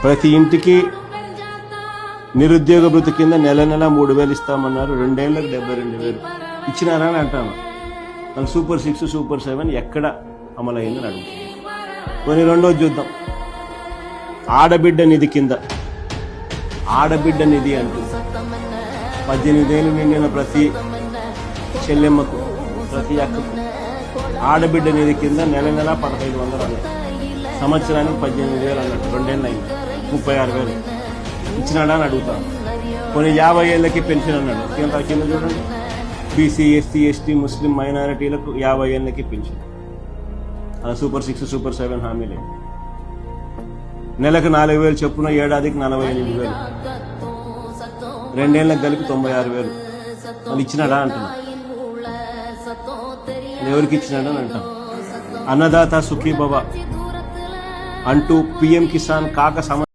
ప్రతి ఇంటికి నిరుద్యోగ భృతి కింద నెల 3,000 ఇస్తామన్నారు. 2 ఏళ్లకు 72,000 ఇచ్చినారా అని అంటాను. మళ్ళీ సూపర్ 6 సూపర్ 7 ఎక్కడ అమలైందని అడుగుతుంది. కొన్ని రెండోది చూద్దాం. ఆడబిడ్డ నిధి కింద ఆడబిడ్డ నిధి అంటూ 18 ఏళ్ళు నిండిన ప్రతి చెల్లెమ్మకు ప్రతి అక్కకు ఆడబిడ్డ నిధి కింద నెల 1,500 అన్నారు. సంవత్సరానికి 18,000 అన్నట్టు. 2 ఏళ్ళు అయింది 36,000 ఇచ్చినాడా అని అడుగుతాను. కొన్ని 50 ఏళ్ళకి పెన్షన్ అన్నాడు. కింద చూడండి, బీసీ ఎస్సీ ఎస్టీ ముస్లిం మైనారిటీలకు 50 ఏళ్ళకి పెన్షన్. అలా సూపర్ 6 సూపర్ 7 హామీలే. నెలకు 4,000 చొప్పున ఏడాదికి 48,000. 2 ఏళ్ళకి కలిపి 96,000. వాళ్ళు ఇచ్చినాడా అంటున్నా. ఎవరికి ఇచ్చినాడా అని అంటాం. అన్నదాత సుఖీభవ అంటూ పిఎం కిసాన్ కాక